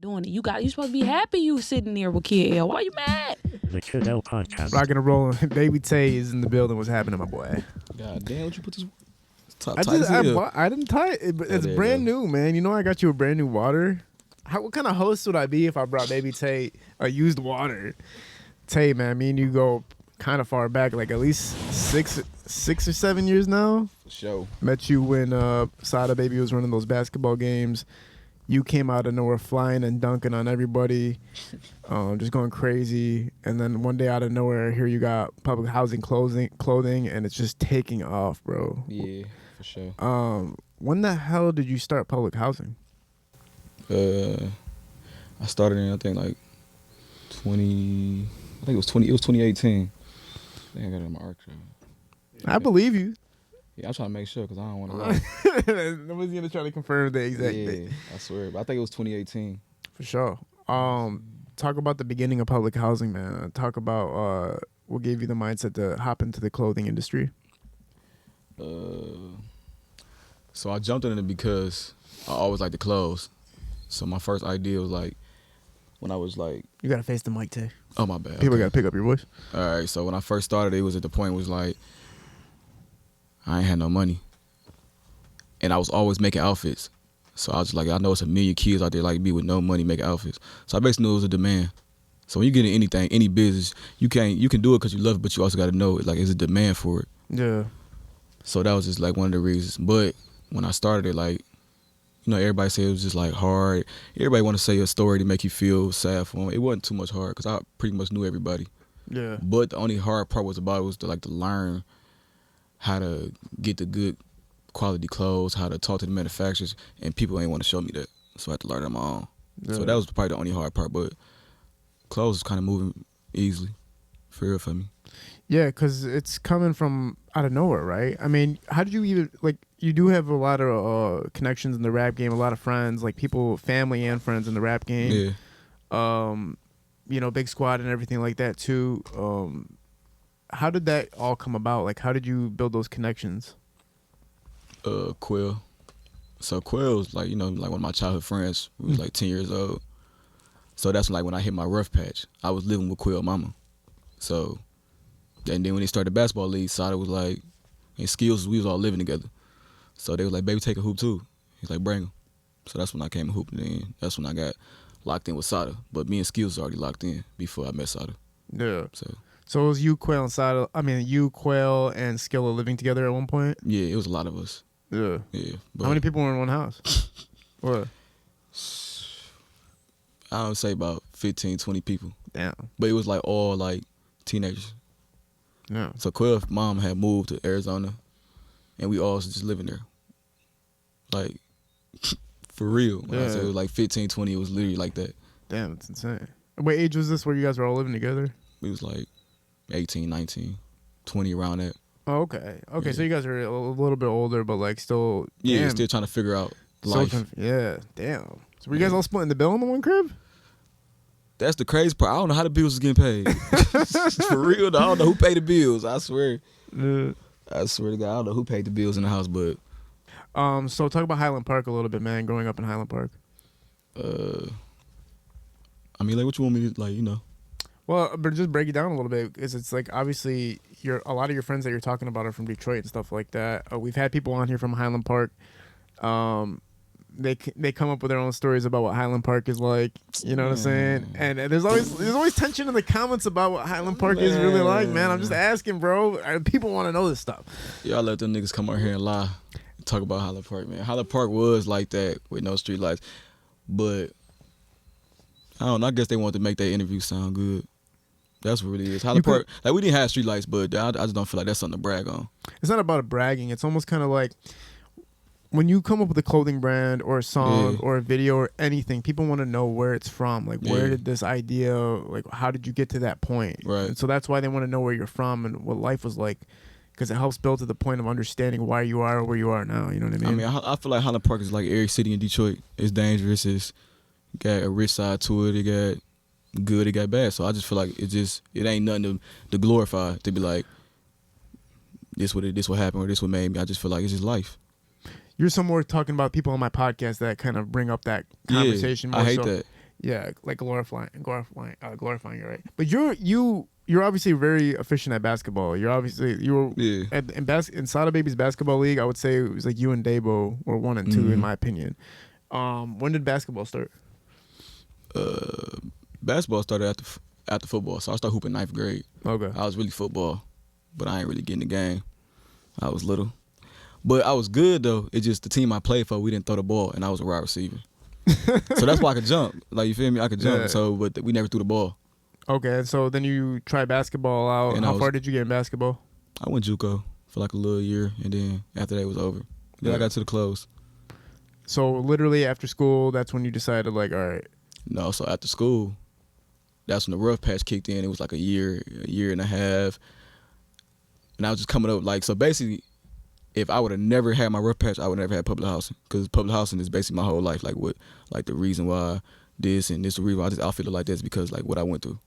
doing it. You supposed to be happy you sitting there with Kid L. Why you mad? The Kid L podcast. Rocking and rolling. Baby Tay is in the building. What's happening, my boy? God damn, what you put this top I tight as hell. I didn't tie it. It's there you brand go. new, man. You know I got you a brand new water. What kind of host would I be if I brought Baby Tay a used water? Tay, man, me and you go kind of far back, like at least six or 7 years now. For sure. Met you when Sada Baby was running those basketball games. You came out of nowhere flying and dunking on everybody, just going crazy. And then one day out of nowhere, here you got public housing clothing, and it's just taking off, bro. Yeah, for sure. When the hell did you start public housing? I started in, I think, like 2018. I think I got it in my archive. I believe you. Yeah, I'm trying to make sure because I don't want to lie. Nobody's gonna try to confirm the exact date. I swear. But I think it was 2018. For sure. Talk about the beginning of public housing, man. Talk about what gave you the mindset to hop into the clothing industry. So I jumped in it because I always liked the clothes. So my first idea was like, when I was like, You gotta face the mic, Tay. oh my bad. People okay. gotta pick up your voice. All right, so when I first started, it was at the point was like, I ain't had no money. And I was always making outfits. So I was like, I know it's a million kids out there like me with no money making outfits. So I basically knew it was a demand. So when you get in anything, any business, you can do it because you love it, but you also got to know like there's a demand for it. Yeah. So that was just like one of the reasons. But when I started it, like, you know, everybody said it was just like hard. Everybody want to say a story to make you feel sad for them. It wasn't too much hard because I pretty much knew everybody. Yeah. But the only hard part was to learn how to get the good quality clothes, how to talk to the manufacturers, and people ain't want to show me that. So I had to learn it on my own. Yeah. So that was probably the only hard part, but clothes is kind of moving easily for real for me. Yeah, because it's coming from out of nowhere, right? I mean, how did you even, like, you do have a lot of connections in the rap game, a lot of friends, like people, family and friends in the rap game. Yeah. You know, Big Squad and everything like that too. How did that all come about? Like, how did you build those connections? Quill. So Quill was like, you know, like one of my childhood friends. We was like 10 years old. So that's like when I hit my rough patch. I was living with Quill mama. So, and then when they started basketball league, Sada was like, and Skills, we was all living together. So they was like, baby, take a hoop too. He's like, bring him. So that's when I came and hooped in. That's when I got locked in with Sada. But me and Skills was already locked in before I met Sada. Yeah. So it was you, Quail, and Sada. I mean, you, Quail, and Skilla living together at one point? yeah, it was a lot of us. Yeah. Yeah. But How many people were in one house? What? I would say about 15, 20 people. Damn. But it was like all like teenagers. Yeah. So Quill's mom had moved to Arizona, and we all was just living there. Like, for real. When I said it was like 15, 20, it was literally like that. Damn, that's insane. What age was this where you guys were all living together? We was like 18, 19, 20 around that. Oh, okay. Okay, Yeah. so you guys are a little bit older, but like still. Yeah, damn. still trying to figure out So life. yeah, damn. So were you guys all splitting the bill in the one crib? That's the crazy part. I don't know how the bills was getting paid. For real, though, I don't know who paid the bills. I swear. I swear to God, I don't know who paid the bills in the house, but So talk about Highland Park a little bit, man. Growing up in Highland Park. I mean, like, what you want me to, like, you know? Well, but just break it down a little bit, because it's like obviously a lot of your friends that you're talking about are from Detroit and stuff like that. We've had people on here from Highland Park. They come up with their own stories about what Highland Park is like. You know what I'm saying? And there's always tension in the comments about what Highland Park is really like, man. I'm just asking, bro. People want to know this stuff. Y'all let them niggas come out here and lie. Talk about Highland Park, man. Highland Park was like that with no street lights. But I don't know. I guess they wanted to make their interview sound good. That's what it is. Highland Park, like, we didn't have street lights, but I just don't feel like that's something to brag on. It's not about bragging. It's almost kind of like when you come up with a clothing brand or a song or a video or anything, people want to know where it's from. Like, where did this idea, like, how did you get to that point? Right. And so that's why they want to know where you're from and what life was like, because it helps build to the point of understanding why you are where you are now. You know what I mean? I feel like Highland Park is like every city in Detroit. It's dangerous. It's got a rich side to it. It got good, it got bad. So I just feel like it ain't nothing to glorify, to be like, this what happened or this what made me. I just feel like it's just life. You're somewhere talking about people on my podcast that kind of bring up that conversation. Yeah, I hate that. Yeah, like glorifying, you, right? But you're obviously very efficient at basketball. You were Yeah. in Sada Baby's basketball league. I would say it was like you and Dabo were 1 and 2 in my opinion. When did basketball start? Basketball started after football, so I started hooping 9th grade. Okay. I was really football, but I ain't really getting the game. I was little, but I was good though. It's just the team I played for, we didn't throw the ball, and I was a wide receiver. So that's why I could jump. Like, you feel me? I could jump. Yeah. So, but we never threw the ball. Okay, so then you tried basketball out. And How far did you get in basketball? I went JUCO for like a little year, and then after that it was over. Then Yeah. I got to the close. So literally after school, that's when you decided, like, all right. No, so after school, that's when the rough patch kicked in. It was like a year and a half. And I was just coming up, like, so basically, if I would have never had my rough patch, I would never had public housing. Because public housing is basically my whole life. Like, the reason why this and this, the reason why I feel like this, because, like, what I went through.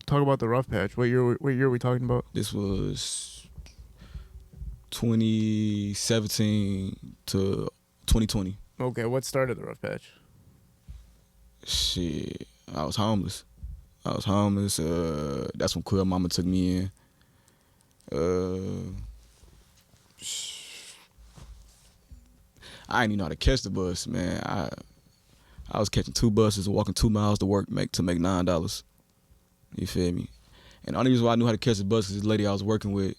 Talk about the rough patch. What year are we talking about? This was 2017 to 2020. Okay, what started the rough patch? Shit, I was homeless. That's when Quill Mama took me in. I didn't even know how to catch the bus, man. I was catching 2 buses and walking 2 miles to work to make $9. You feel me? And the only reason why I knew how to catch the bus is this lady I was working with.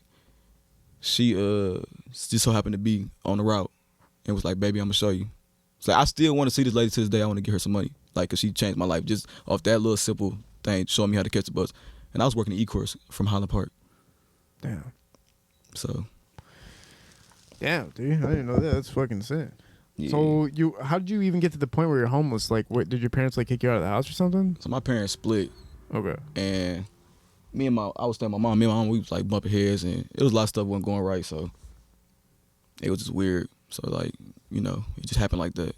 She just so happened to be on the route and was like, "Baby, I'm gonna show you." So I still want to see this lady to this day. I want to give her some money, like, cause she changed my life just off that little simple thing, showing me how to catch the bus. And I was working the E-course from Highland Park. Damn. So. Damn, dude. I didn't know that. That's fucking sick. Yeah. So how did you even get to the point where you're homeless? Like, what did your parents like kick you out of the house or something? So my parents split. Okay. And I was staying with my mom. Me and my mom, we was like bumping heads, and it was a lot of stuff wasn't going right. So it was just weird. So, like, you know, it just happened like that.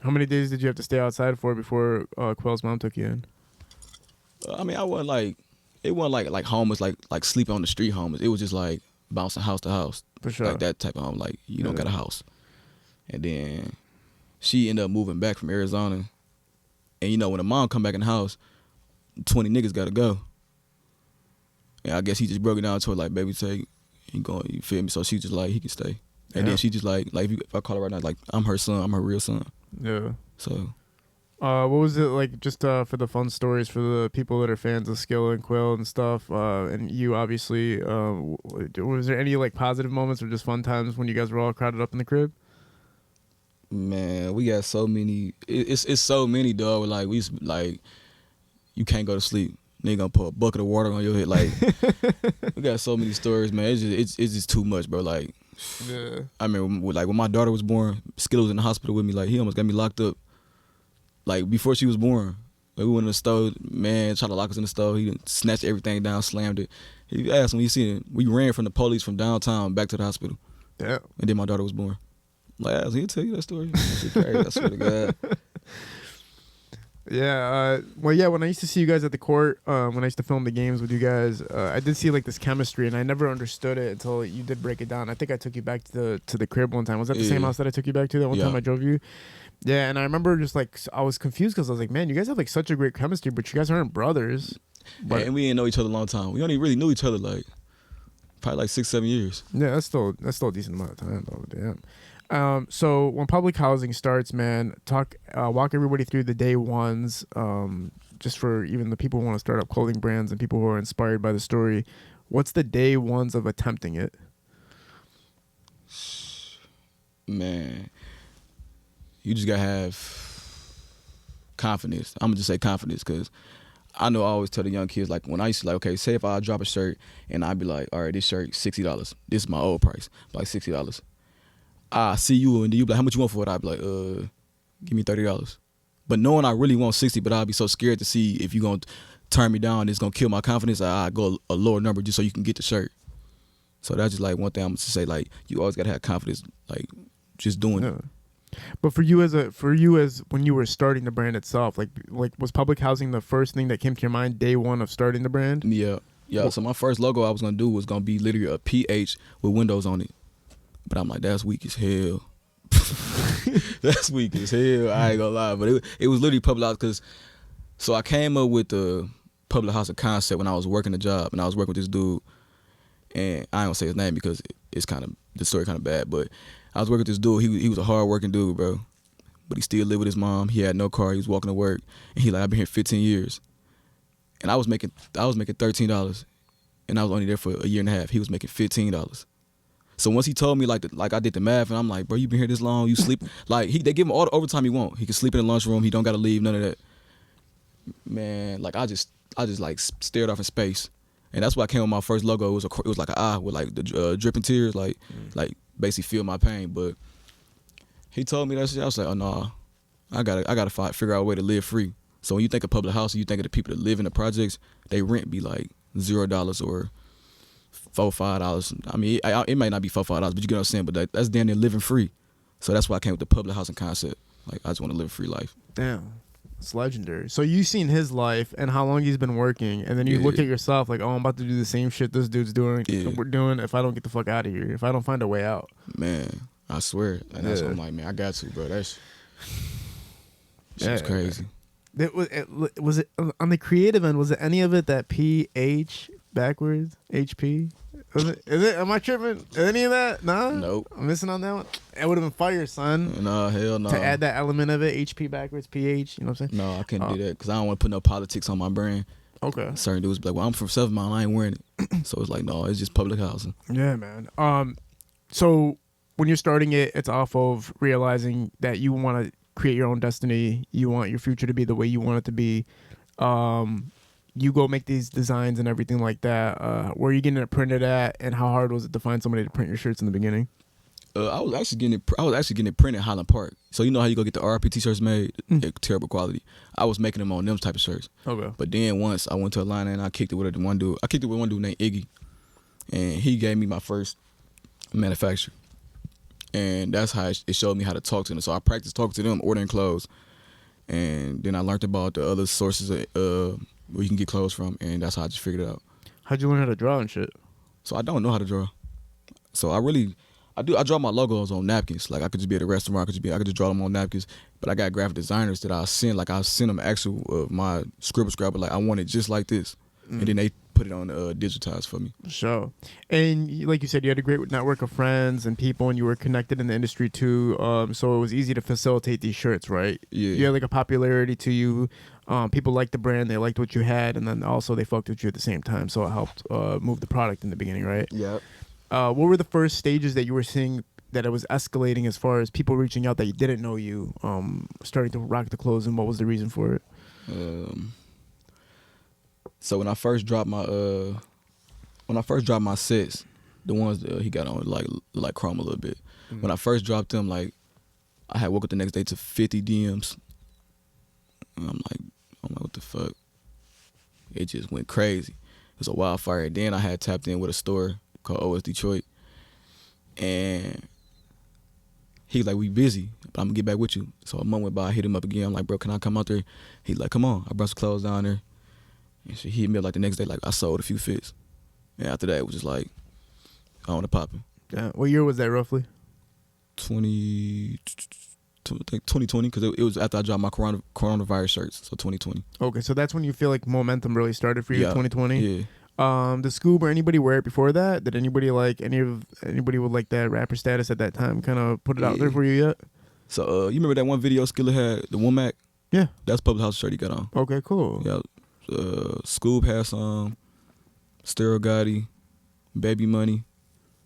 How many days did you have to stay outside for before Quell's mom took you in? I mean, it wasn't like homeless, like sleeping on the street homeless. It was just like bouncing house to house. For sure. Like that type of home. Like, you don't got a house. And then she ended up moving back from Arizona. And, you know, when the mom come back in the house, 20 niggas got to go. And I guess he just broke it down to her, like, "Baby, take, he going, you feel me?" So she just like, he can stay. And then she just like if I call her right now, like, I'm her son, I'm her real son. Yeah. So. What was it like, just for the fun stories for the people that are fans of Skill and Quill and stuff? And you obviously, was there any like positive moments or just fun times when you guys were all crowded up in the crib? Man, we got so many. It's so many, dog. Like, we used to, like, you can't go to sleep. Nigga gonna put a bucket of water on your head. Like, we got so many stories, man. It's just too much, bro. Like, Yeah. I remember, like, when my daughter was born, Skillet was in the hospital with me. Like, he almost got me locked up. Like, before she was born, like, we went in the stove. Man, tried to lock us in the stove. He snatched everything down, slammed it. He asked when you see it, we ran from the police from downtown back to the hospital. Yeah. And then my daughter was born. Like, he'll tell you that story. That's crazy. I swear to God. Yeah. Well, yeah. When I used to see you guys at the court, when I used to film the games with you guys, I did see like this chemistry, and I never understood it until you did break it down. I think I took you back to the crib one time. Was that the same house that I took you back to that one time I drove you? Yeah. And I remember just like I was confused because I was like, man, you guys have like such a great chemistry, but you guys aren't brothers. But and we didn't know each other a long time. We only really knew each other like probably like 6-7 years. Yeah, that's still a decent amount of time though. Damn. So when public housing starts, man, walk everybody through the day ones, just for even the people who want to start up clothing brands and people who are inspired by the story. What's the day ones of attempting it? Man, you just gotta have confidence. I'm gonna just say confidence, because I know I always tell the young kids, like, when I used to, like, okay, say if I drop a shirt and I'd be like, all right, this shirt $60. This is my old price, like $60. I see you and you be like, how much you want for it? I'd be like, give me $30. But knowing I really want 60, but I'd be so scared to see if you're gonna turn me down, it's gonna kill my confidence. I go a lower number just so you can get the shirt. So that's just like one thing I'm gonna say, like, you always gotta have confidence, like, just doing it. But for you as when you were starting the brand itself, like was public housing the first thing that came to your mind day one of starting the brand? Yeah. So my first logo I was gonna do was gonna be literally a PH with windows on it. But I'm like, that's weak as hell. That's weak as hell. I ain't gonna lie. But it was literally public house, because So I came up with the public housing concept when I was working the job, and I was working with this dude, and I ain't gonna say his name because it's kind of the story kind of bad, but I was working with this dude. He was a hard working dude, bro, but he still lived with his mom. He had no car. He was walking to work, and he like, I've been here 15 years, and I was making $13, and I was only there for a year and a half. He was making $15. So once he told me like I did the math, and I'm like, bro, you been here this long, you sleep like they give him all the overtime he want. He can sleep in the lunchroom. He don't got to leave, none of that. Man, like I just like stared off in space, and that's why I came with my first logo. It was like an eye with like the dripping tears, like basically feel my pain. But he told me that shit. I was like, oh no, I gotta figure out a way to live free. So when you think of public housing, you think of the people that live in the projects. They rent be like $0 or $4-5. I mean, it might not be $4-5, but you get what I'm saying. But that's damn near living free. So that's why I came with the public housing concept. Like I just want to live a free life. Damn. It's legendary. So you've seen his life and how long he's been working, and then you look at yourself like, oh, I'm about to do the same shit this dude's doing. Yeah. We're doing if I don't get the fuck out of here, if I don't find a way out. Man, I swear. And that's what I'm like, man, I got to, bro. That's crazy. Was it on the creative end? Was it any of it that PH backwards HP? Is it? Am I tripping? Any of that? Nah. Nope. I'm missing on that one. It would have been fire, son. No, hell no. To add that element of it, HP backwards, PH. You know what I'm saying? No, I couldn't do that because I don't want to put no politics on my brand. Okay. Certain dudes be like, well, I'm from 7 Mile, I ain't wearing it. So it's like, no, it's just public housing. Yeah, man. So when you're starting it, it's off of realizing that you want to create your own destiny. You want your future to be the way you want it to be. You go make these designs and everything like that. Where are you getting it printed at, and how hard was it to find somebody to print your shirts in the beginning? I was actually getting it printed at Highland Park. So you know how you go get the RP t-shirts made? Terrible quality. I was making them on them type of shirts. Okay. But then once I went to Atlanta and I kicked it with one dude. I kicked it with one dude named Iggy, and he gave me my first manufacturer. And that's how it showed me how to talk to them. So I practiced talking to them, ordering clothes, and then I learned about the other sources where you can get clothes from, and that's how I just figured it out. How'd you learn how to draw and shit? So I don't know how to draw. So I draw my logos on napkins. Like I could just be at a restaurant, I could just draw them on napkins. But I got graphic designers that I send them actual my scribble scrabble. Like I want it just like this, and then they put it on digitized for me. Sure. And like you said, you had a great network of friends and people, and you were connected in the industry too. So it was easy to facilitate these shirts, right? Yeah. You had like a popularity to you. People liked the brand, they liked what you had, and then also they fucked with you at the same time. So it helped move the product in the beginning, right? Yeah. What were the first stages that you were seeing that it was escalating as far as people reaching out that you didn't know you, starting to rock the clothes, and what was the reason for it? So when I first dropped my sets, the ones that he got on like chrome a little bit. When I first dropped them, like I had woke up the next day to 50 DMs. And I'm like, what the fuck? It just went crazy. It was a wildfire. And then I had tapped in with a store called OS Detroit, and he was like, we busy, but I'm gonna get back with you. So a month went by, I hit him up again. I'm like, bro, can I come out there? He's like, come on. I brought some clothes down there. And so he hit me up like the next day, like I sold a few fits. And after that, it was just like, I want to pop it. Yeah. What year was that roughly? 2020, because it was after I dropped my coronavirus shirts, so 2020. Okay, so that's when you feel like momentum really started for you, 2020? Yeah. Did Scoob or anybody wear it before that? Did anybody anybody with like that rapper status at that time kind of put it out there for you yet? So you remember that one video Skilla had, the Womack? Yeah. That's public house shirt he got on. Okay, cool. Yeah. Scoob had some, Stereo Gotti, Baby Money.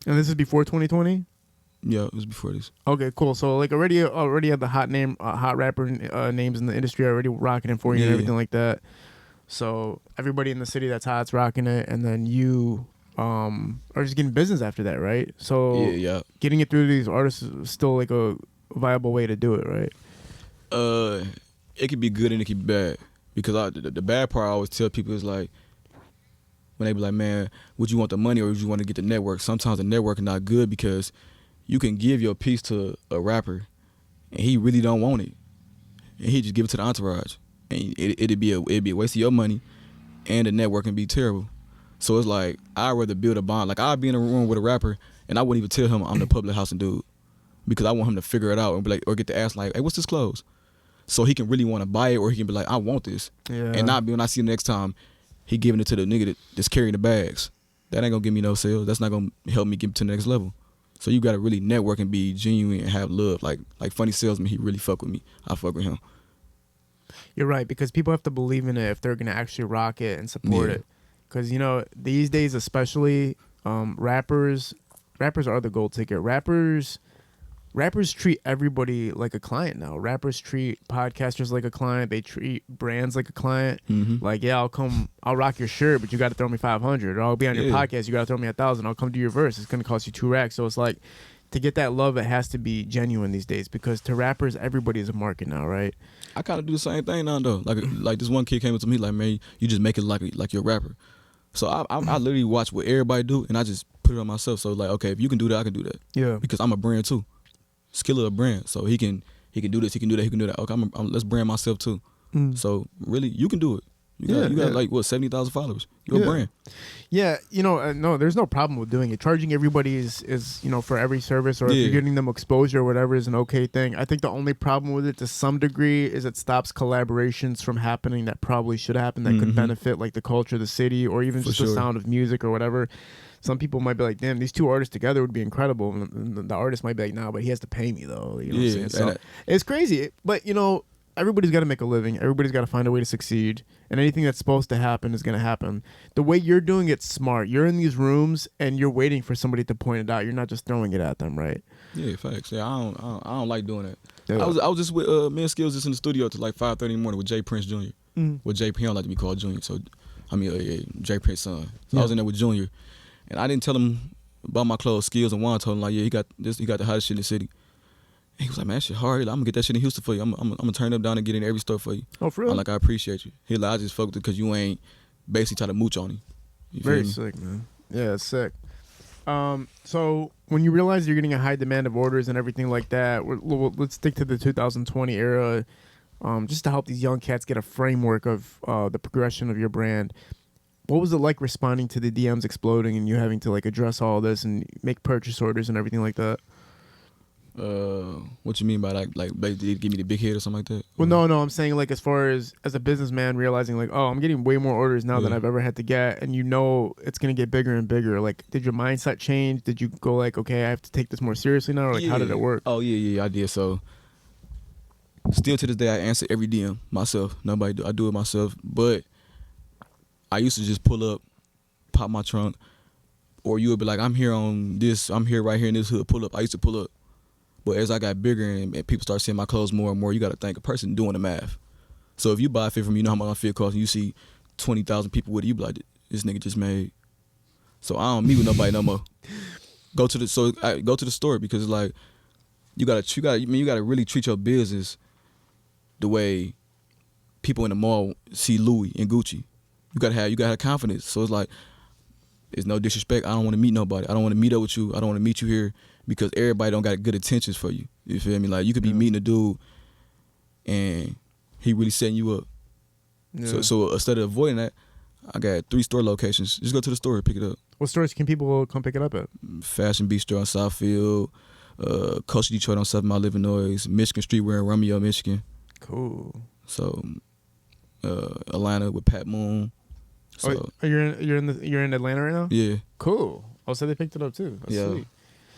And this is before 2020? Yeah, it was before this. Okay, cool. So like already have the hot rapper names in the industry already rocking it for you and everything like that. So everybody in the city that's hot's rocking it, and then you are just getting business after that, right? So getting it through these artists is still like a viable way to do it, right? It could be good and it could be bad, because the bad part I always tell people is like, when they be like, man, would you want the money or would you want to get the network? Sometimes the network is not good because you can give your piece to a rapper and he really don't want it, and he just give it to the entourage, and it'd be a waste of your money, and the network can be terrible. So it's like, I'd rather build a bond. Like I'd be in a room with a rapper and I wouldn't even tell him I'm the public housing dude, because I want him to figure it out and be like, or get to ask like, hey, what's this clothes? so he can really want to buy it, or he can be like, I want this, and not be when I see him next time, he giving it to the nigga that's carrying the bags. That ain't gonna give me no sales. That's not gonna help me get to the next level. So you gotta really network and be genuine and have love. Like Funny Salesman, he really fuck with me. I fuck with him. You're right, because people have to believe in it if they're gonna actually rock it and support it. Because these days, especially, rappers are the gold ticket. Rappers treat everybody like a client now. Rappers treat podcasters like a client. They treat brands like a client. Mm-hmm. Like, yeah, I'll rock your shirt, but you got to throw me 500. Or I'll be on your podcast, you got to throw me 1,000. I'll come do your verse. It's gonna cost you 2 racks. So it's like, to get that love, it has to be genuine these days, because to rappers, everybody is a market now, right? I kind of do the same thing now though. Like this one kid came up to me like, man, you just make it like you're a rapper. So I literally watch what everybody do, and I just put it on myself. So like, okay, if you can do that, I can do that. Yeah. Because I'm a brand too. Skilla a brand, so he can do this, he can do that, he can do that. Okay, let's brand myself too. So really, you can do it. You got like what 70,000 followers. You're a brand. Yeah, no, there's no problem with doing it. Charging everybody is for every service, or if you're getting them exposure or whatever, is an okay thing. I think the only problem with it, to some degree, is it stops collaborations from happening that probably should happen, that could benefit like the culture of the city, or even just the sound of music or whatever. Some people might be like, damn, these 2 artists together would be incredible. And the artist might be like, nah, but he has to pay me though. You know what I'm saying? So it's crazy, but everybody's got to make a living. Everybody's got to find a way to succeed. And anything that's supposed to happen is going to happen. The way you're doing it's smart. You're in these rooms and you're waiting for somebody to point it out. You're not just throwing it at them, right? Yeah, facts. Yeah, I don't like doing that. Yeah. I was just with me and Skills just in the studio till like 5:30 in the morning with Jay Prince Jr. With Jay Prince, I don't like to be called Junior. So Jay Prince's son. So I was in there with Junior, and I didn't tell him about my clothes. Skills and Juan told him like, yeah, he got the hottest shit in the city. He was like, man, that shit hard. I'm gonna get that shit in Houston for you. I'm gonna turn it up down and get it in every store for you. Oh, for real? I'm like, I appreciate you. He like, I just fucked with it because you ain't basically try to mooch on him. Very sick, man. Yeah, it's sick. So when you realize you're getting a high demand of orders and everything like that, let's stick to the 2020 era, just to help these young cats get a framework of the progression of your brand. What was it like responding to the DMs exploding and you having to like address all this and make purchase orders and everything like that? What you mean by like they give me the big hit or something like that? Well, no, I'm saying like as far as a businessman realizing like, oh, I'm getting way more orders now than I've ever had to get, and it's gonna get bigger and bigger. Like, did your mindset change? Did you go like, okay, I have to take this more seriously now, or like how did it work? Oh yeah, I did. So still to this day, I answer every DM myself. Nobody do. I do it myself. But I used to just pull up, pop my trunk, or you would be like, I'm here right here in this hood. Pull up. I used to pull up. But as I got bigger and people start seeing my clothes more and more, you got to think a person doing the math. So if you buy a fit from me, you know how much my fit costs, and you see 20,000 people with it, you be like, this nigga just made. So I don't meet with nobody no more. I go to the store because it's like you gotta really treat your business the way people in the mall see Louis and Gucci. You gotta have confidence. So it's like, it's no disrespect. I don't want to meet nobody. I don't want to meet up with you. I don't want to meet you here because everybody don't got good intentions for you. You feel me? Like, you could be meeting a dude and he really setting you up. Yeah. So instead of avoiding that, I got 3 store locations. Just go to the store and pick it up. What stores can people come pick it up at? Fashion Bistro in Southfield, Culture Detroit on 7 Mile, Illinois, Michigan Streetwear in Romeo, Michigan. Cool. So Atlanta with Pat Moon. So, you're in Atlanta right now? Yeah. Cool. Oh, so they picked it up too. That's sweet.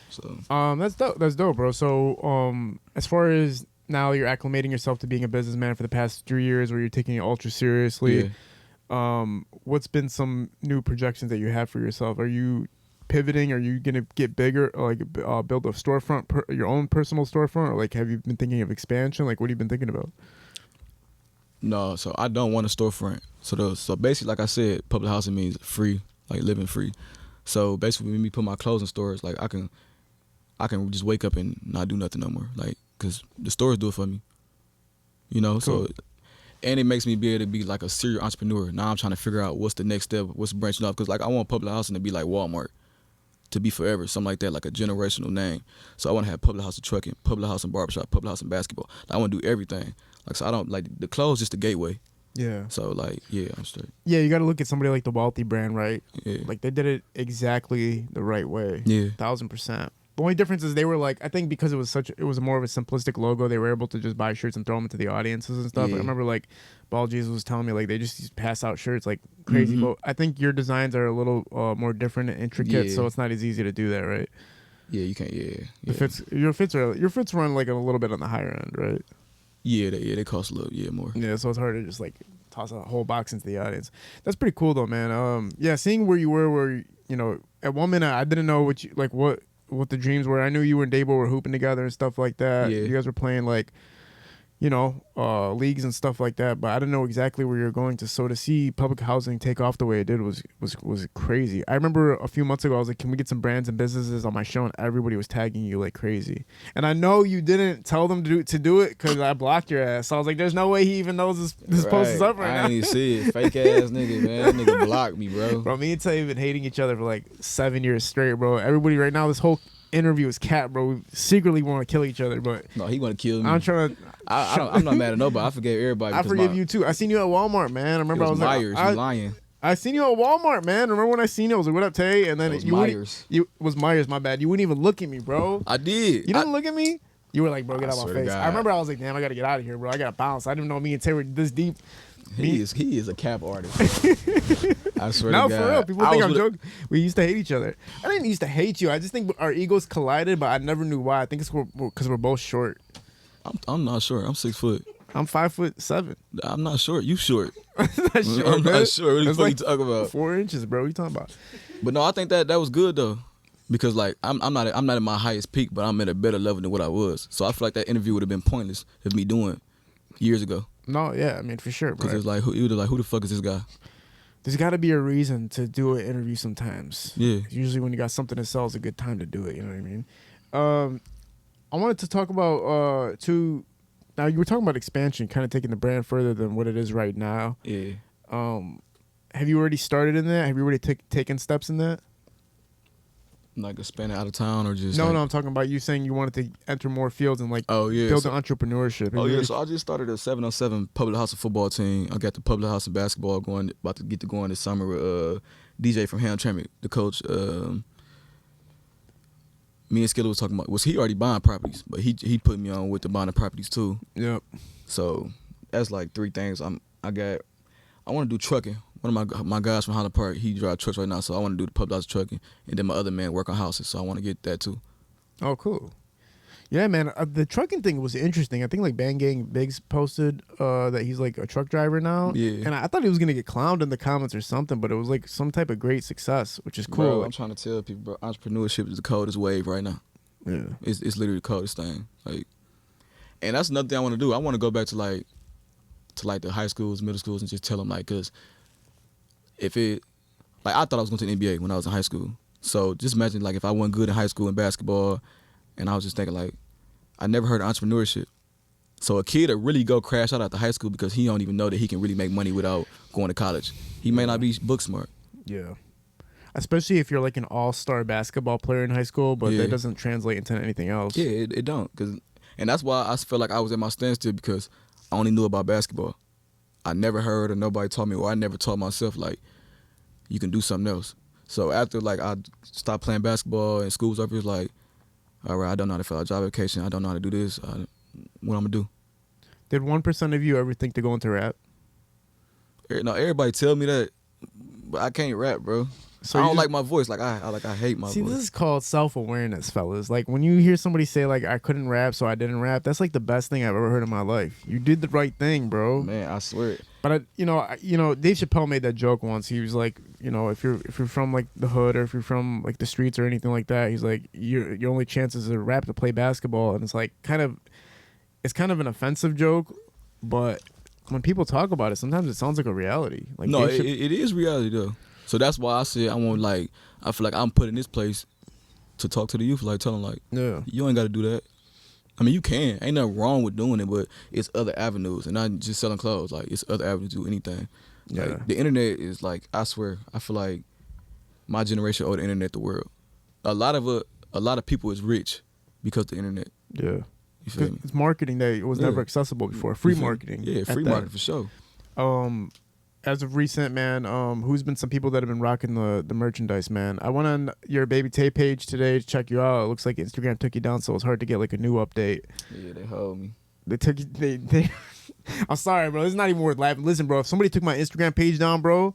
So that's dope. That's dope, bro. So as far as now, you're acclimating yourself to being a businessman for the past 3 years, where you're taking it ultra seriously. Yeah. What's been some new projections that you have for yourself? Are you pivoting? Are you gonna get bigger, like build a storefront, your own personal storefront, or like have you been thinking of expansion? Like, what have you been thinking about? No, so I don't want a storefront. So basically, like I said, public housing means free, like living free. So basically, when we put my clothes in stores, like I can just wake up and not do nothing no more, like, cause the stores do it for me. You know, cool. So, and it makes me be able to be like a serial entrepreneur. Now I'm trying to figure out what's the next step, what's branching off, cause like I want public housing to be like Walmart, to be forever, something like that, like a generational name. So I want to have public housing trucking, public housing barbershop, public housing basketball. Like, I want to do everything. Like, so I don't like the clothes, just the gateway. Yeah. So like, yeah, I'm straight. Yeah, you got to look at somebody like the Wealthy brand, right? Yeah. Like, they did it exactly the right way. Yeah. 1,000%. The only difference is they were like, I think because it was more of a simplistic logo, they were able to just buy shirts and throw them into the audiences and stuff. Yeah. I remember like Ball Jesus was telling me like they just pass out shirts like crazy. Mhm. But I think your designs are a little more different and intricate, Yeah. so it's not as easy to do that, right? Yeah, you can't. Yeah, The yeah. your fits run like a little bit on the higher end, right? They cost a little more. Yeah, so it's hard to just like toss a whole box into the audience. That's pretty cool though, man. Yeah, seeing where you were, at one minute I didn't know what the dreams were. I knew you and Dabo were hooping together and stuff like that. Yeah. You guys were playing like, leagues and stuff like that, but I didn't know exactly where you're going to. So to see public housing take off the way it did was crazy. I remember a few months ago I was like, can we get some brands and businesses on my show? And everybody was tagging you like crazy. And I know you didn't tell them to do it because I blocked your ass. So I was like, there's no way he even knows this post is up right I now. ain't even see it. Fake ass nigga, man. That nigga blocked me, bro. Bro, me and Tay have been hating each other for like 7 years straight, bro. Everybody right now, this whole interview is cat, bro. We secretly want to kill each other, but No, he want to kill me. I'm trying to. I'm not mad at nobody. I forgave everybody. I because forgive you too. I seen you at Walmart, man. I remember It I was was Myers. like, You lying. I seen you at Walmart, man. Remember when I seen you? I was like, "What up, Tay?" And then It was you wouldn't- Myers. You was Myers. My bad. You wouldn't even look at me, bro. I did. You didn't look at me. You were like, "Bro, get I out my swear to face." God. I remember I was like, "Damn, I gotta get out of here, bro. I gotta bounce." I didn't know me and Tay were this deep. He is a cap artist. I swear No, to God. for real. People I think was I'm with- joking. We used to hate each other. I didn't used to hate you. I just think our egos collided, but I never knew why. I think it's because we're both short. I'm not short. I'm 6 foot. I'm 5'7". I'm not short. You short. That's short, I'm man. not sure. What the That's fuck like you talking about? 4 inches, bro. What you talking about? But no, I think that was good though, because like I'm not at my highest peak, but I'm at a better level than what I was. So I feel like that interview would have been pointless of me doing years ago. No, yeah, I mean for sure, Because bro. it's like who the fuck is this guy? There's got to be a reason to do an interview sometimes. Yeah. Usually when you got something to sell, it's a good time to do it. You know what I mean? I wanted to talk about now you were talking about expansion, kind of taking the brand further than what it is right now. Yeah. Have you already started in that? Have you already taken steps in that? Like expanding out of town or just No, like, no, I'm talking about you saying you wanted to enter more fields and like Oh yeah. build so- an entrepreneurship. Have Oh you yeah, already- so I just started a 7-on-7 public house football team. I got the public house of basketball about to get to going this summer with DJ from Hamtramck, the coach. Me and Skiller was talking about he already buying properties, but he put me on with the buying the properties too. Yep. So that's like 3 things. I want to do trucking. One of my guys from Highland Park, he drives trucks right now, so I want to do the public house trucking, and then my other man work on houses, so I want to get that too. Oh, cool. Yeah, man. The trucking thing was interesting. I think like Bang Gang Biggs posted that he's like a truck driver now. Yeah. And I thought he was gonna get clowned in the comments or something, but it was like some type of great success, which is cool. Bro, I'm trying to tell people, bro, entrepreneurship is the coldest wave right now. Yeah. It's literally the coldest thing. Like, and that's another thing I want to do. I want to go back to the high schools, middle schools, and just tell them like, cause if it, like I thought I was going to the NBA when I was in high school. So just imagine like if I wasn't good in high school in basketball, and I was just thinking like, I never heard of entrepreneurship. So a kid will really go crash out after high school because he don't even know that he can really make money without going to college. He may not be book smart. Yeah. Especially if you're like an all-star basketball player in high school, but Yeah. that doesn't translate into anything else. Yeah, it don't. And that's why I feel like I was at my standstill because I only knew about basketball. I never heard or nobody taught me, or I never taught myself like you can do something else. So after like I stopped playing basketball and school's over, it's like, all right, I don't know how to fill out a job application. I don't know how to do this. What I'm gonna do? Did 1% of you ever think to go into rap? No, everybody tell me that, but I can't rap, bro. So I you don't just- like my voice. Like I hate my See, voice. this is called self-awareness, fellas. Like when you hear somebody say like I couldn't rap, so I didn't rap. That's like the best thing I've ever heard in my life. You did the right thing, bro. Man, I swear it. But Dave Chappelle made that joke once. He was like, if you're from like the hood or if you're from like the streets or anything like that, he's like, your only chance is to rap to play basketball, and it's like it's kind of an offensive joke, but when people talk about it, sometimes it sounds like a reality. Like No, Dave it is reality though. So that's why I said I feel like I'm put in this place to talk to the youth, like tell them like, yeah, you ain't got to do that. I mean, you can. Ain't nothing wrong with doing it, but it's other avenues, and not just selling clothes. Like it's other avenues to do anything. yeah, Like the internet is like, I swear, I feel like my generation owe the internet the world. A lot of people is rich because of the internet. yeah. You feel me? It's marketing that was Yeah. never accessible before. Free You feel me? marketing. Yeah, at free that. marketing for sure. as of recent, man, who's been some people that have been rocking the merchandise, man? I went on your Baby Tay page today to check you out. It looks like Instagram took you down, so it's hard to get like a new update. Yeah, they hold me. They took you. They I'm sorry, bro. It's not even worth laughing. Listen, bro. If somebody took my Instagram page down, bro,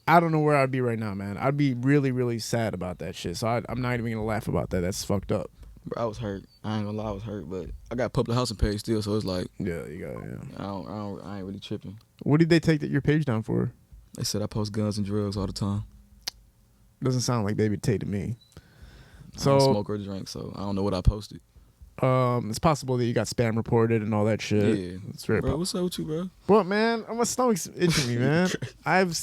I don't know where I'd be right now, man. I'd be really, really sad about that shit. So I'm not even gonna laugh about that. That's fucked up. Bro, I was hurt. I ain't gonna lie, I was hurt, but I got public housing page still, so it's like Yeah, you got it. Yeah. I ain't really tripping. What did they take your page down for? They said I post guns and drugs all the time. Doesn't sound like Baby Tay to me. I So don't smoke or drink, so I don't know what I posted. it's possible that you got spam reported and all that shit. Yeah, It's very bro. What's up with you, bro? But man, my stomach's itching me, man. I have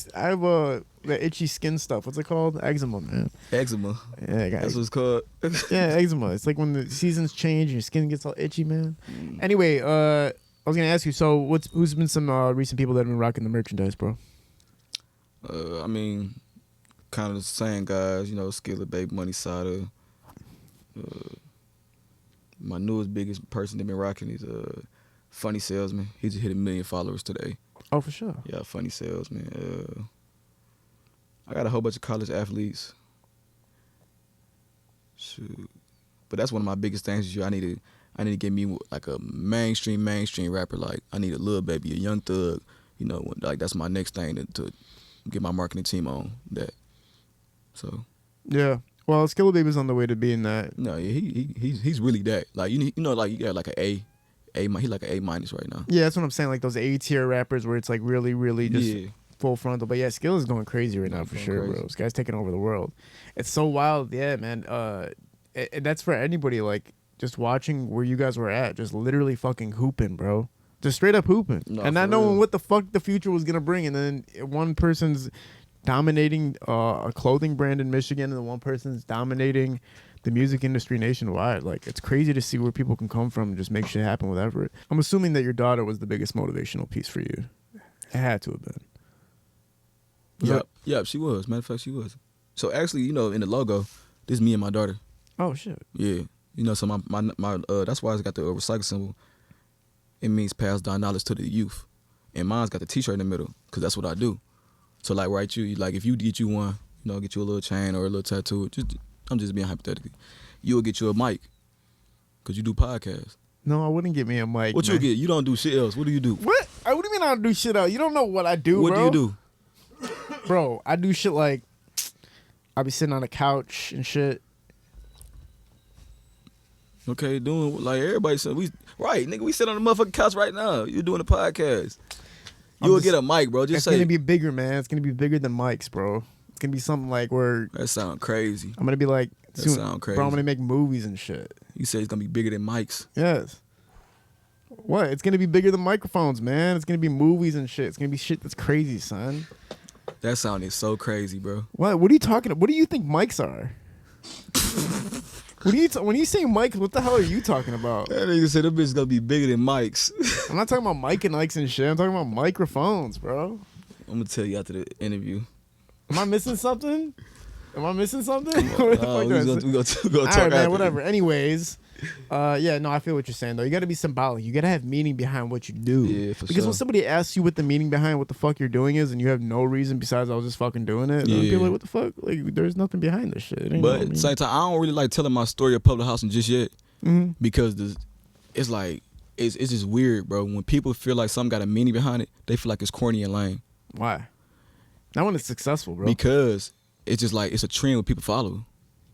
the itchy skin stuff. What's it called? Eczema, man. Eczema. Yeah, That's what it's called. yeah, eczema. It's like when the seasons change and your skin gets all itchy, man. Anyway, I was gonna ask you. So, who's been some recent people that have been rocking the merchandise, bro? I mean, kind of the same guys, you know, Skillet, Baby Money, Sada. My newest biggest person that been rocking is Funny Salesman. He just hit 1 million followers today. Oh, for sure. Yeah, Funny Salesman. I got a whole bunch of college athletes. Shoot, but that's one of my biggest things. Is I need to get me like a mainstream rapper. Like I need a Lil Baby, a Young Thug. You know, like that's my next thing to get my marketing team on that. So Yeah. Well, Skilla Baby's on the way to being that. no, yeah, he's really that. Like you know, like you got like an A. He like an A- right now. Yeah, that's what I'm saying. Like those A tier rappers where it's like really, really just Yeah. full frontal. But yeah, Skill is going crazy right now He's for going sure, crazy. bro. This guy's taking over the world. It's so wild. Yeah, man. And that's for anybody. Like just watching where you guys were at, just literally fucking hooping, bro. Just straight up hooping, No, and not for knowing real. what the fuck the future was gonna bring. And then one person's dominating a clothing brand in Michigan, and then one person's dominating the music industry nationwide. Like it's crazy to see where people can come from and just make shit happen with effort. I'm assuming that your daughter was the biggest motivational piece for you. It had to have been. Was Yep. that- Yep, she was. Matter of fact, she was. So actually, you know, in the logo, this is me and my daughter. Oh shit. Yeah. You know, so my that's why I got the recycle symbol. It means pass down knowledge to the youth. And mine's got the t-shirt in the middle, because that's what I do. So like, right, you like if you get you one, you know, get you a little chain or a little tattoo, I'm just being hypothetical. You'll get you a mic, because you do podcasts. No, I wouldn't get me a mic. What man. you get? You don't do shit else. What do you do? What? What do you mean I don't do shit out? You don't know what I do, What bro. do you do? Bro, I do shit like I be sitting on a couch and shit. Okay, doing like everybody said. Right, nigga, we sit on the motherfucking couch right now. You doing a podcast. I'm You'll just- get a mic, bro. Just It's say gonna be bigger, man. It's gonna be bigger than mics, bro. It's gonna be something like where that sound crazy. I'm gonna be like, That soon, sound crazy. bro. I'm gonna make movies and shit. You say it's gonna be bigger than mics. Yes. What? It's gonna be bigger than microphones, man. It's gonna be movies and shit. It's gonna be shit that's crazy, son. That sounded so crazy, bro. What? What are you talking about? What do you think mics are? When you say mics, what the hell are you talking about? That nigga said that bitch gonna be bigger than mics. I'm not talking about mic and likes and shit. I'm talking about microphones, bro. I'm gonna tell you after the interview. Am I missing something? What the fuck do I say? We gonna talk All right, man. after. Whatever. Anyways, yeah, no, I feel what you're saying though. You got to be symbolic. You got to have meaning behind what you do. Yeah, for Because sure. when somebody asks you what the meaning behind what the fuck you're doing is, and you have no reason besides I was just fucking doing it, then people Yeah. like, what the fuck? Like, there's nothing behind this shit. It ain't But no at the meaning. same time, I don't really like telling my story of public housing just yet, Mhm. because it's like it's just weird, bro. When people feel like something got a meaning behind it, they feel like it's corny and lame. Why? Not when it's successful, bro. Because it's just like it's a trend what people follow.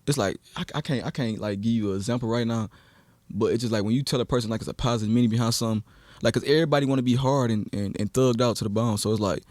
It's like I can't like give you an example right now, but it's just like when you tell a person like it's a positive meaning behind something, like, cause everybody want to be hard and thugged out to the bone. So it's like,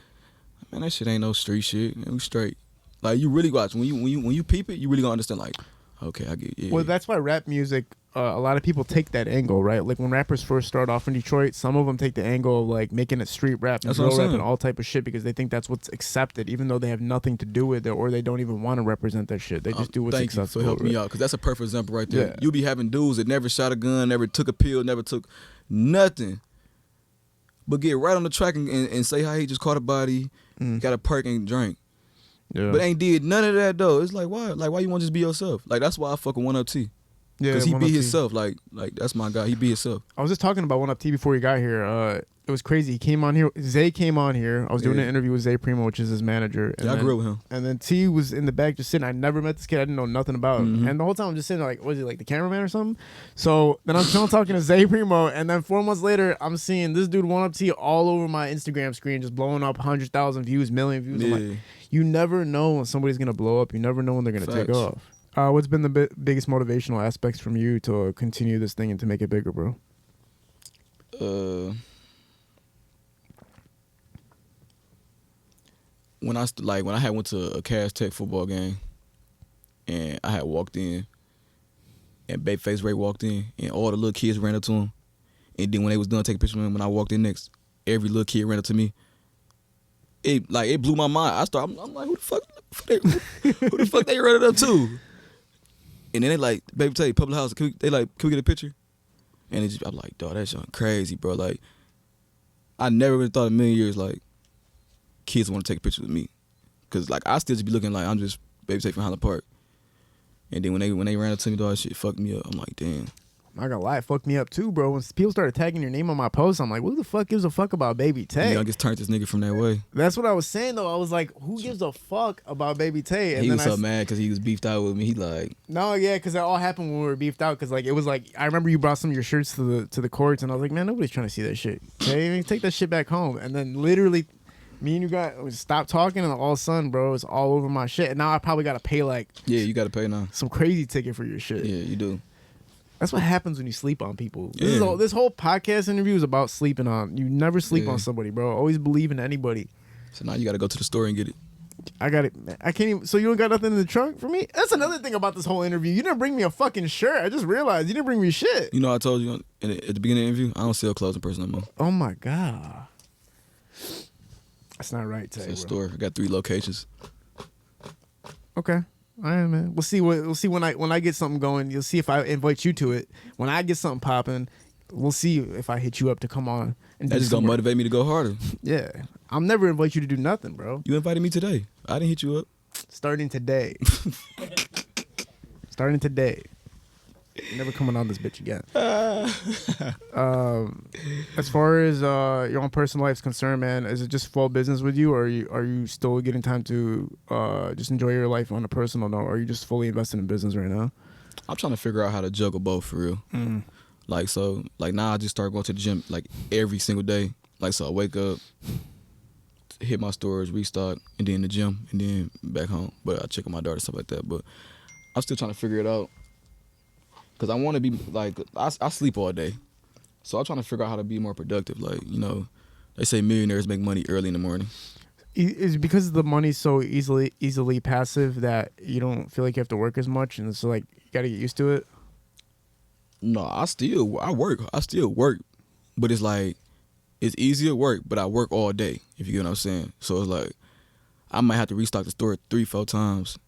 man, that shit ain't no street shit. Man, we straight. Like you really watch when you peep it, you really gonna understand. Like, okay, I get it. Yeah. Well, that's why rap music, a lot of people take that angle, right? Like when rappers first start off in Detroit, some of them take the angle of like making it street rap and That's what drill I'm rap saying. and all type of shit because they think that's what's accepted, even though they have nothing to do with it or they don't even want to represent that shit. They just do what's Thank you acceptable. for helping me right? out, because that's a perfect example right there. Yeah. You be having dudes that never shot a gun, never took a pill, never took nothing, but get right on the track and say how he just caught a body, got a perk and drink. Yeah. But ain't did none of that though. It's like why? Like why you want to just be yourself? Like that's why I fuck with 1UP T. Yeah, Cause he One be Up T. himself. Like that's my guy. He be himself. I was just talking about One Up T before he got here. It was crazy. He came on here. Zay came on here. I was doing Yeah. an interview with Zay Primo, which is his manager. And Yeah, I then- grew up with him. And then T was in the back just sitting. I never met this kid. I didn't know nothing about him. Mhm. And the whole time I'm just sitting there like, was he like the cameraman or something? So then I'm still talking to Zay Primo. And then 4 months later, I'm seeing this dude One Up T all over my Instagram screen, just blowing up 100,000 views, million views. I'm Yeah. like, you never know when somebody's going to blow up. You never know when they're going to take Facts. off. What's been the biggest motivational aspects from you to continue this thing and to make it bigger, bro? When I had went to a Cass Tech football game, and I had walked in, and Babyface Ray walked in, and all the little kids ran up to him, and then when they was done taking pictures with him, when I walked in next, every little kid ran up to me. It blew my mind. I'm like, who the fuck they running up to? And then they like, Baby Tay, public house, can we get a picture? And I'm like, dog, that's crazy, bro. Like, I never really thought in a million years like kids want to take a picture with me, cause like I still just be looking like I'm just Baby Tay from Highland Park. And then when they ran up to me, dog, that shit fucked me up. I'm like, damn. I'm not gonna lie, it fucked me up too, bro. When people started tagging your name on my post, I'm like, who the fuck gives a fuck about Baby Tay? I just turned this nigga from that way. That's what I was saying though. I was like, who gives a fuck about Baby Tay? And He then was so mad because he was beefed out with me. He like, No, yeah, because it all happened when we were beefed out. Because like it was like I remember you brought some of your shirts to the courts, and I was like, man, nobody's trying to see that shit. Okay, take that shit back home. And then literally, me and you got stopped talking, and all of a sudden, bro, it's all over my shit. And now I probably gotta pay like yeah, you got to pay now. some crazy ticket for your shit. Yeah, you do. That's what happens when you sleep on people. Yeah. This whole podcast interview is about sleeping on. You never sleep Yeah. on somebody, bro. Always believe in anybody. So now you got to go to the store and get it. I got it. I can't even. So you don't got nothing in the trunk for me? That's another thing about this whole interview. You didn't bring me a fucking shirt. I just realized you didn't bring me shit. You know, I told you at the beginning of the interview, I don't sell clothes in person no more. Oh my god. That's not right, It's Tay. a Bro. store. I got 3 locations. Okay. All right, man. We'll see when I get something going. You'll see if I invite you to it. When I get something popping, we'll see if I hit you up to come on and That do just some gonna work. motivate me to go harder. Yeah. I'll never invite you to do nothing, bro. You invited me today. I didn't hit you up. Starting today. Starting today. Never coming on this bitch again. As far as your own personal life's concerned, man, is it just full business with you, or are you still getting time to just enjoy your life on a personal note? Or are you just fully invested in business right now? I'm trying to figure out how to juggle both for real. Like, so, like now I just start going to the gym like every single day. Like, so I wake up, hit my stores, restock, and then the gym, and then back home. But I check on my daughter, stuff like that. But I'm still trying to figure it out. Because I want to be, like, I sleep all day. So I'm trying to figure out how to be more productive. Like, you know, they say millionaires make money early in the morning. Is it because the money's so easily passive that you don't feel like you have to work as much, and so like you got to get used to it? No, I work. I still work. But it's like, it's easier work, but I work all day, if you get what I'm saying. So it's like, I might have to restock the store 3-4 times,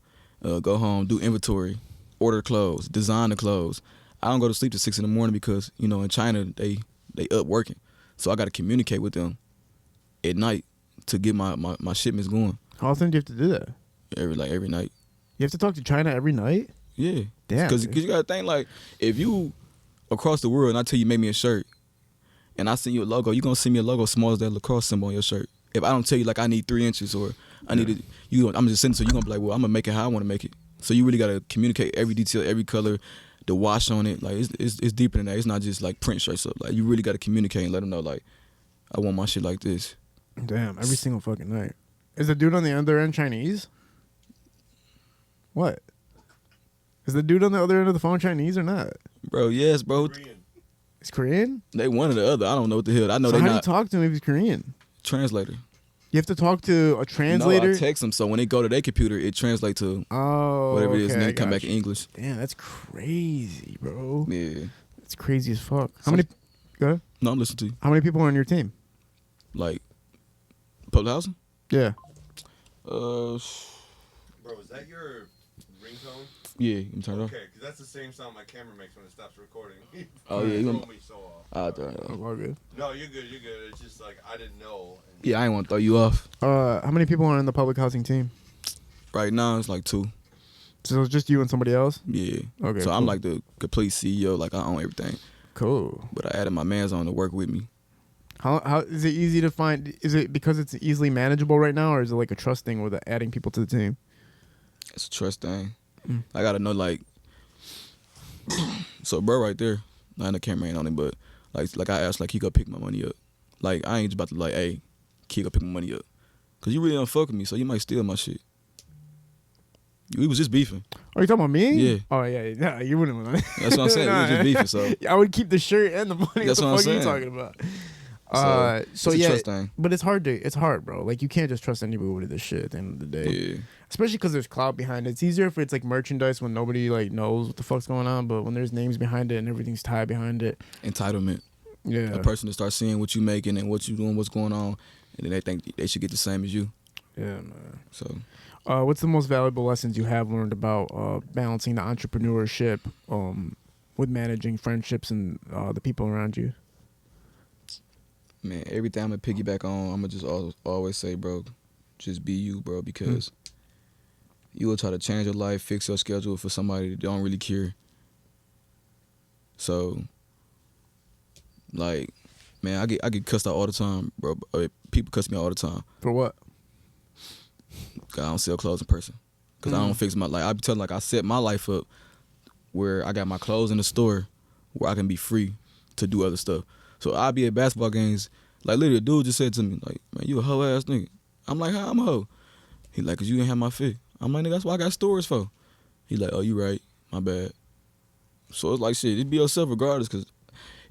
go home, do inventory, order clothes, design the clothes. I don't go to sleep till 6 in the morning because, you know, in China, they up working. So I got to communicate with them at night to get my shipments going How often do you have to do that? every night. You have to talk to China every night? Yeah. Damn. Because you got to think, like, if you across the world and I tell you make me a shirt and I send you a logo, you going to send me a logo small as that lacrosse symbol on your shirt. If I don't tell you, like, I need 3 inches or I need it, I'm just sending, so you're going to be like, well, I'm going to make it how I want to make it. So you really got to communicate every detail, every color, the wash on it. Like, it's deeper than that. It's not just, like, print shirts up. Like, you really got to communicate and let them know, like, I want my shit like this. Damn, every single fucking night. Is the dude on the other end Chinese? What? Is the dude on the other end of the phone Chinese or not? Bro, yes, bro. He's Korean? They one or the other. I don't know what the hell. I know So they how do you not talk to him if he's Korean? translator. You have to talk to a translator? No, I text them, so when they go to their computer, it translates to Oh, whatever it is, and okay, then I it come got back in you. English. Damn, that's crazy, bro. Yeah. That's crazy as fuck. How Some- many? Go ahead. No, I'm listening to you. How many people are on your team? Like, public housing? Yeah. Bro, is that your ringtone? Yeah, you can turn it off. Okay, because that's the same sound my camera makes when it stops recording. Oh, yeah, It you threw gonna- me so off. I'll turn it Oh, off. all good. No, you're good. You're good. It's just like I didn't know. And Yeah, I ain't want to throw you off. How many people are on the public housing team? Right now, it's like 2. So it's just you and somebody else? Yeah. Okay. So I'm like the complete CEO. Like I own everything. Cool. But I added my mans on to work with me. How is it easy to find? Is it because it's easily manageable right now, or is it like a trust thing with adding people to the team? It's a trust thing. Mm. I gotta know like. So bro, right there, not the camera ain't on him, but like I asked, like he go pick my money up. Like I ain't just about to like, hey, kid, go pick my money up, cause you really don't fuck with me, so you might steal my shit. We was just beefing. Are you talking about me? Yeah. Oh yeah, nah, you wouldn't. That's what I'm saying. We was just beefing, so I would keep the shirt and the money. That's what what I'm the fuck are you saying. talking about? So it's a yeah, trust thing. but it's hard, bro. Like you can't just trust anybody with this shit at the end of the day. Yeah. Especially because there's clout behind it. It's easier if it's like merchandise when nobody like knows what the fuck's going on, but when there's names behind it and everything's tied behind it. Entitlement. Yeah. A person to start seeing what you making and what you doing, what's going on, and then they think they should get the same as you. Yeah, man. So What's the most valuable lessons you have learned about balancing the entrepreneurship with managing friendships and the people around you? man, everything I'm gonna piggyback on, I'm gonna just always say, bro, just be you, bro, because you will try to change your life, fix your schedule for somebody that don't really care. So, like, man, I get cussed out all the time, bro. People cuss me out all the time. For what? 'Cause I don't sell clothes in person. Cause I don't fix my like. I be telling like I set my life up where I got my clothes in the store where I can be free to do other stuff. So I be at basketball games. Like literally, a dude just said to me like, "Man, you a hoe ass nigga." I'm like, "How I'm a hoe?" He like, "Cause you didn't have my fit." I'm like, "Nigga, that's why I got stores for." He like, "Oh, you right. My bad." So it's like shit. It be yourself regardless. Cause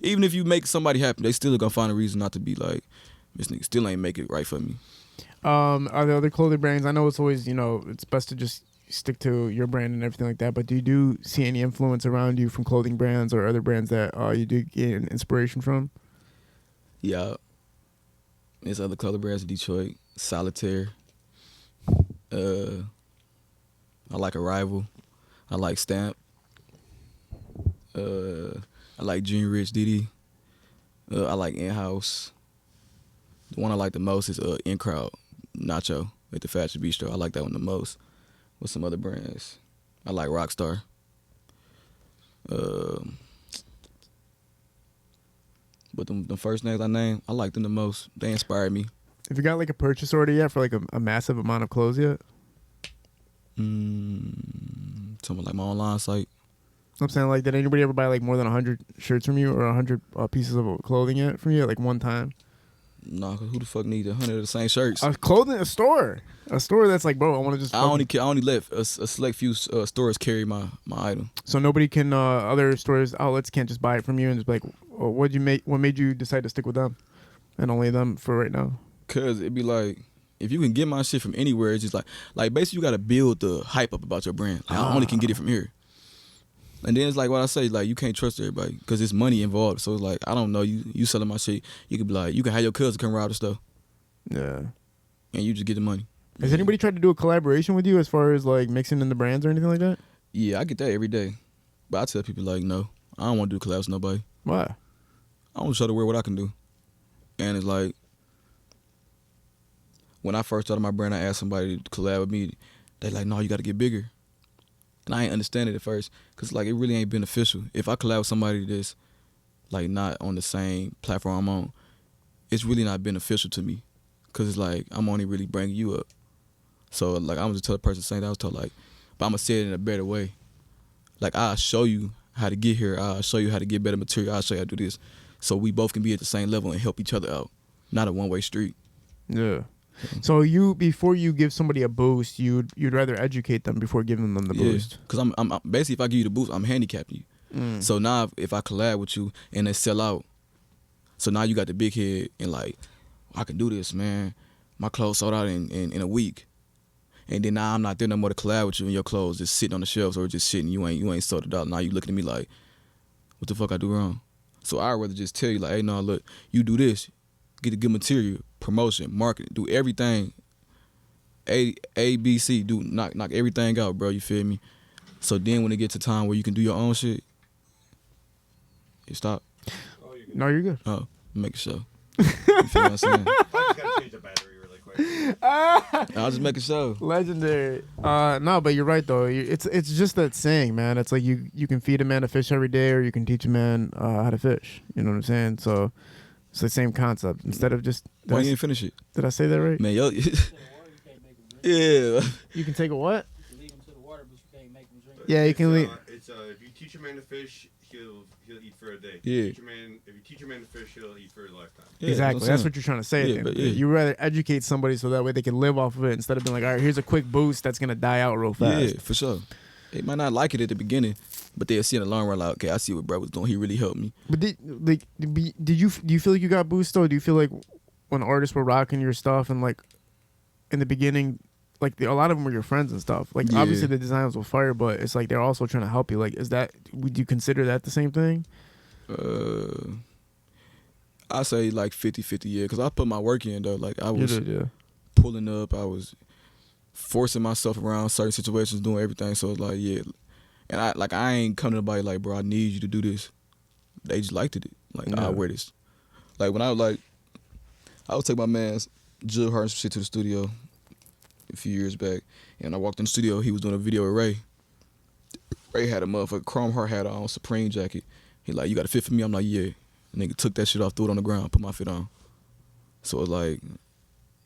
even if you make somebody happy, they still gonna find a reason not to be like, "This nigga still ain't make it right for me." Are there other clothing brands? I know it's always, it's best to just stick to your brand and everything like that, but do you see any influence around you from clothing brands or other brands that you do get inspiration from? Yeah. There's other color brands in Detroit. Solitaire. I like Arrival. I like Stamp. I like Junior Rich Diddy. I like In-House. The one I like the most is In Crowd Nacho at the Fashion Bistro. I like that one the most. With some other brands, I like Rockstar. But the first names I named, I like them the most. They inspired me. Have you got like a purchase order yet for like a massive amount of clothes yet? Something like my online site. I'm saying, like, did anybody ever buy like more than 100 shirts from you or 100 pieces of clothing yet from you at like one time? No, cause who the fuck need 100 of the same shirts? A store that's like, bro, I want to just. I only let a select few stores carry my item. So nobody can, other stores, outlets can't just buy it from you and just be like, oh, what made you decide to stick with them and only them for right now? Cause it'd be like, if you can get my shit from anywhere, it's just like basically you gotta build the hype up about your brand. Like, I only can get it from here. And then it's like what I say, like you can't trust everybody because there's money involved. So it's like, I don't know, you selling my shit, you could be like, you can have your cousin come rob the stuff. Yeah. And you just get the money. Has anybody tried to do a collaboration with you as far as like mixing in the brands or anything like that? Yeah, I get that every day. But I tell people like, no, I don't want to do collabs with nobody. Why? I want to try to wear what I can do. And it's like, when I first started my brand, I asked somebody to collab with me. They like, no, you got to get bigger. And I ain't understand it at first because like it really ain't beneficial. If I collab with somebody that's like not on the same platform I'm on, it's really not beneficial to me because it's like I'm only really bringing you up. So like I'm just tell the person saying that I was told like, but I'm gonna say it in a better way. Like I'll show you how to get here. I'll show you how to get better material. I'll show you how to do this, so we both can be at the same level and help each other out. Not a one-way street. Yeah. So before you give somebody a boost, you'd rather educate them before giving them the boost. Because I'm basically, if I give you the boost, I'm handicapping you. So now if I collab with you and they sell out, so now you got the big head and like, I can do this, man. My clothes sold out in a week. And then now I'm not there no more to collab with you and your clothes just sitting on the shelves or just sitting. You ain't sold it out. Now you looking at me like, what the fuck I do wrong? So I'd rather just tell you like, hey, no, look, you do this. Get the good material, promotion, marketing, do everything. A, B, C, knock everything out, bro. You feel me? So then when it gets to time where you can do your own shit, you stop. No, you're good. Oh, make sure. You feel what I'm saying? I just gotta change the battery really quick. Ah, I was just making sure. legendary. No, but you're right though. It's just that saying, man. It's like you can feed a man a fish every day, or you can teach a man how to fish. You know what I'm saying? So it's the same concept. Instead of just Why you didn't finish it? did I say that right? Man, yo. Yeah. You can take a what? You lead him to the water, but you can't make him drink. Yeah, you can leave. It's if you teach a man to fish, he'll eat for a day. Yeah. If you teach a man to fish, he'll eat for a lifetime. Yeah, Exactly. That's what you're trying to say. Yeah, at the end but of the day. yeah. You rather educate somebody so that way they can live off of it instead of being like, all right, here's a quick boost that's gonna die out real fast. Yeah, for sure. They might not like it at the beginning, but they'll see in the long run like, okay, I see what bro was doing. He really helped me. But do you feel like you got boost though? Do you feel like when artists were rocking your stuff and like in the beginning, like a lot of them were your friends and stuff. Like Yeah. obviously the designs were fire, but it's like they're also trying to help you. Like, would you consider that the same thing? I say like 50-50, yeah, because I put my work in though. Like I You was did, yeah. pulling up, I was forcing myself around certain situations, doing everything. So it's like, yeah, and I ain't come to nobody like, bro, I need you to do this. They just liked it. Like, Yeah. I wear this. Like when I would take my man's Jill Hart and some shit to the studio a few years back, and I walked in the studio. He was doing a video with Ray. Ray had a motherfucking Chrome Heart hat on, Supreme jacket. He like, you got a fit for me? I'm like, yeah. Nigga took that shit off, threw it on the ground, put my fit on. So it's like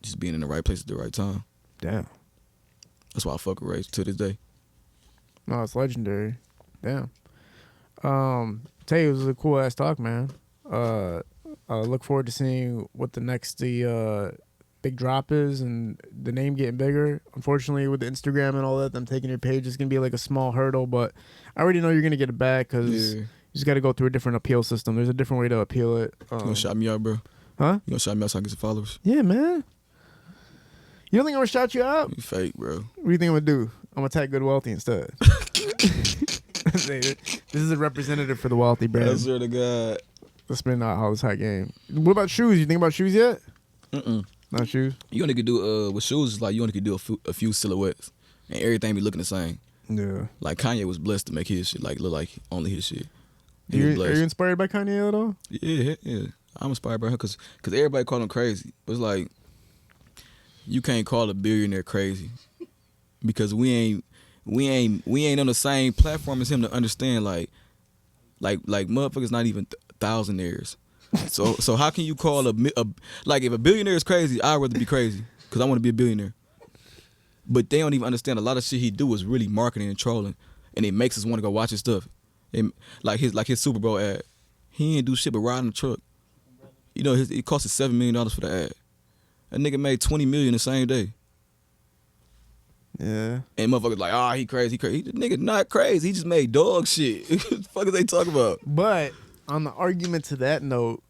just being in the right place at the right time. Damn. That's why I fuck with Ray to this day. No, it's legendary. Damn. Tell you, it was a cool ass talk, man. I look forward to seeing what the next big drop is and the name getting bigger. Unfortunately, with the Instagram and all that, them taking your page is gonna be like a small hurdle, but I already know you're gonna get it back because Yeah. you just got to go through a different appeal system. There's a different way to appeal it. You gonna shout me out, bro? Huh? You gonna shout me out so I can get some followers? Yeah, man. You don't think I'm gonna shout you out? You fake, bro. What do you think I'm gonna do? I'm gonna tag Good Wealthy instead. This is a representative for the Wealthy I brand. swear to God. Let's spin out how this hot game. What about shoes? You think about shoes yet? Not shoes. You only could do with shoes. It's like you only could do a few silhouettes, and everything be looking the same. Yeah. Like Kanye was blessed to make his shit like look like only his shit. Are you inspired by Kanye at all? Yeah. I'm inspired by her because everybody call him crazy. But it's like you can't call a billionaire crazy because we ain't on the same platform as him to understand like motherfuckers not even thousandaires. So how can you call a like if a billionaire is crazy, I'd rather be crazy because I want to be a billionaire. But they don't even understand a lot of shit he do is really marketing and trolling, and it makes us want to go watch his stuff. Like his Super Bowl ad, he ain't do shit but ride in the truck. You know, it cost us $7 million for the ad. That nigga made $20 million the same day. Yeah. And motherfuckers like, he crazy. The nigga not crazy. He just made dog shit. What the fuck is they talking about? But on the argument to that note,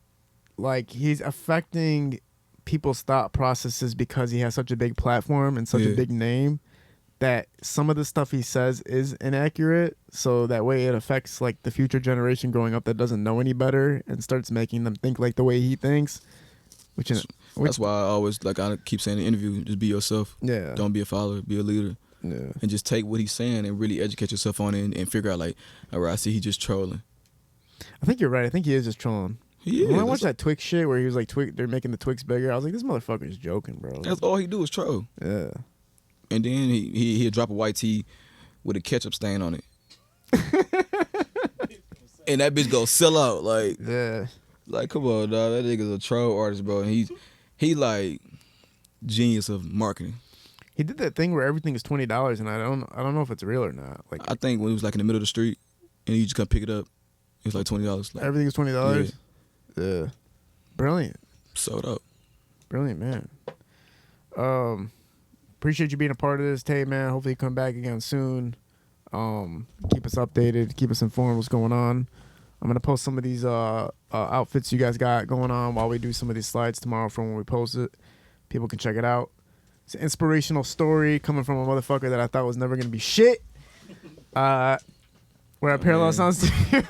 like he's affecting people's thought processes because he has such a big platform and such a Yeah. big name that some of the stuff he says is inaccurate. So that way it affects like the future generation growing up that doesn't know any better and starts making them think like the way he thinks. That's why I always I keep saying in the interview, just be yourself. Yeah. Don't be a follower, be a leader. Yeah. And just take what he's saying and really educate yourself on it and figure out like, all right, I see he just trolling. I think you're right. I think he is just trolling. He is. When I watched that Twix shit where he was like, they're making the Twix bigger, I was like, this motherfucker's joking, bro. That's all he do is troll. Yeah. And then he'll drop a white tee with a ketchup stain on it. And that bitch go sell out. Yeah. Like, come on, dog. That nigga's a troll artist, bro. And he like genius of marketing. He did that thing where everything is $20 and I don't know if it's real or not. Like I think when it was like in the middle of the street and you just come pick it up, it was like $20. Like, everything is $20. Yeah. Brilliant. sold out. Brilliant, man. Appreciate you being a part of this, Tay, man. Hopefully you come back again soon. Keep us updated, keep us informed what's going on. I'm gonna post some of these outfits you guys got going on while we do some of these slides tomorrow from when we post it. People can check it out. It's an inspirational story coming from a motherfucker that I thought was never gonna be shit. We're at Parallel Sound Studio.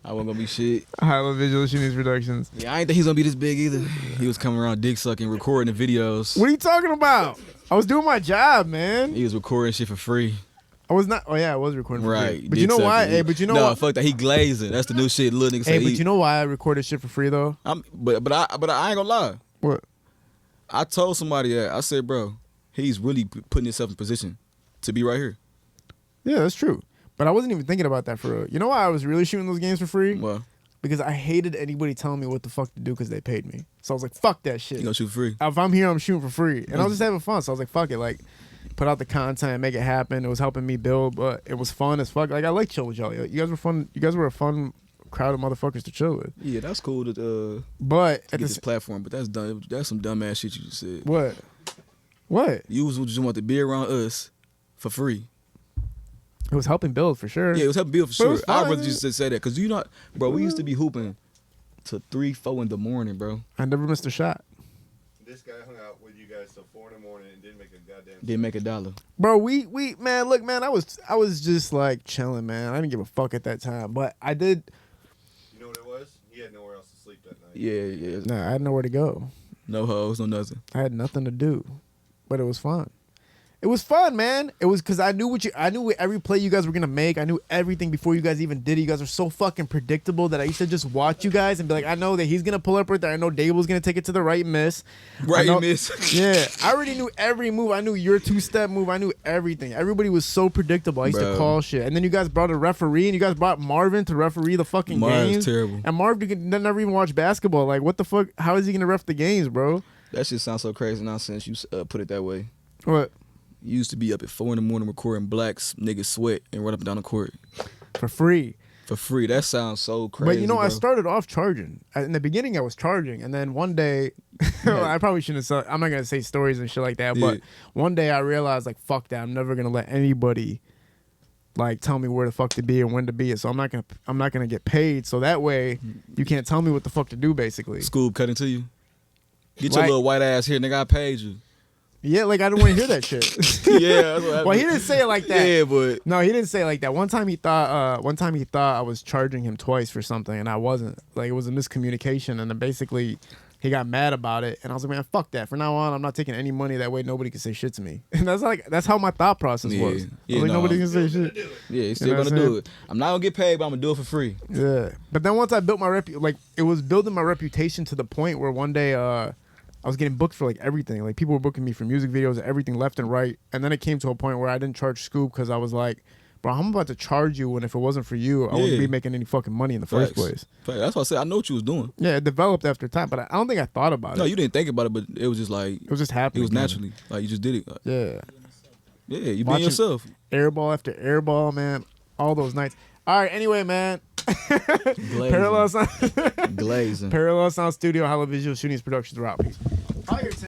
I wasn't gonna be shit. High Level Visual Shooting Productions. Yeah, I ain't think he's gonna be this big either. He was coming around dick sucking, recording the videos. What are you talking about? I was doing my job, man. He was recording shit for free. I was not. Oh yeah, I was recording. For Right. free. But you know why? Hey, but you know what? Fuck that. He glazing. That's the new shit. Little nigga say. Hey, but you know why I recorded shit for free though? But I ain't gonna lie. What? I told somebody that. I said, bro, he's really putting himself in position to be right here. Yeah, that's true. But I wasn't even thinking about that for real. You know why I was really shooting those games for free? Well, Because I hated anybody telling me what the fuck to do because they paid me. So I was like, fuck that shit. you gonna shoot free. If I'm here, I'm shooting for free. And I was just having fun. So I was like, fuck it. Like, put out the content, make it happen. It was helping me build, but it was fun as fuck. Like, I like chill with y'all. You guys were fun. You guys were a fun crowd of motherfuckers to chill with. Yeah, that's cool to But get at this this, platform, but that's dumb. That's some dumb ass shit you just said. what? What? You just want to be around us for free. It was helping build for sure. Yeah, it was helping build for But it sure. was I'd fun. rather just say that because you not, bro. We used to be hooping to 3, 4 in the morning, bro. I never missed a shot. This guy hung out with you guys till 4 in the morning and didn't make a goddamn. Didn't make $1. Bro, we man, look, man, I was just like chilling, man. I didn't give a fuck at that time. But I did. You know what it was? He had nowhere else to sleep that night. Yeah. Nah, I had nowhere to go. No hoes, no nothing. I had nothing to do, but it was fun. It was fun, man. It was because I knew every play you guys were gonna make. I knew everything before you guys even did it. You guys are so fucking predictable that I used to just watch you guys and be like, I know that he's gonna pull up right there. I know Dable's gonna take it to the right miss. Right, I know- miss. Yeah, I already knew every move. I knew your 2-step move. I knew everything. Everybody was so predictable. I used to Bro. call shit. And then you guys brought a referee, and you guys brought Marvin to referee the fucking Marvin's games. terrible. And Marvin never even watched basketball. Like, what the fuck? How is he gonna ref the games, bro? That shit sounds so crazy now since you put it that way. What? You used to be up at 4 in the morning recording blacks niggas sweat and run up and down the court For free. for free. That sounds so crazy. But you know, I bro. started off charging. In the beginning, I was charging, and then one day, I probably shouldn't have. I'm not gonna say stories and shit like that. But Yeah. one day, I realized like, fuck that. I'm never gonna let anybody like tell me where the fuck to be and when to be. So I'm not gonna get paid. So that way, you can't tell me what the fuck to do. Basically, Scoob cutting to you. Get Like- your little white ass here, nigga. I paid you. yeah, like I don't want to hear that shit. Yeah, that's what happened. Well, he didn't say it like that. Yeah, but No, he didn't say it like that. One time he thought I was charging him twice for something, and I wasn't. Like, it was a miscommunication, and then basically he got mad about it, and I was like, man, fuck that. From now on, I'm not taking any money. That way, nobody can say shit to me. And that's how my thought process Yeah. was. I Yeah, was like, no. nobody can say shit. yeah, he's still You know gonna what I'm do it. I'm not gonna get paid, but I'm gonna do it for free. Yeah. But then once I built my it was building my reputation to the point where one day I was getting booked for like everything. Like, people were booking me for music videos, everything left and right. And then it came to a point where I didn't charge Scoop because I was like, bro, I'm about to charge you, and if it wasn't for you, I wouldn't Yeah. be making any fucking money in the first Facts. place. Facts. That's why I said I know what you was doing. Yeah, it developed after time, but I don't think I thought about No, it. you didn't think about it, but it was just like It was just it happening. was man. naturally. Like you just did it. Like, Yeah. yeah, you being Watching- yourself. Airball after airball, man. All those nights. All right, anyway, man. Glazing. Parallel Sound Glazing. Parallel Sound Studio, Hollow Visual Shootings Productions, Rob. Peace.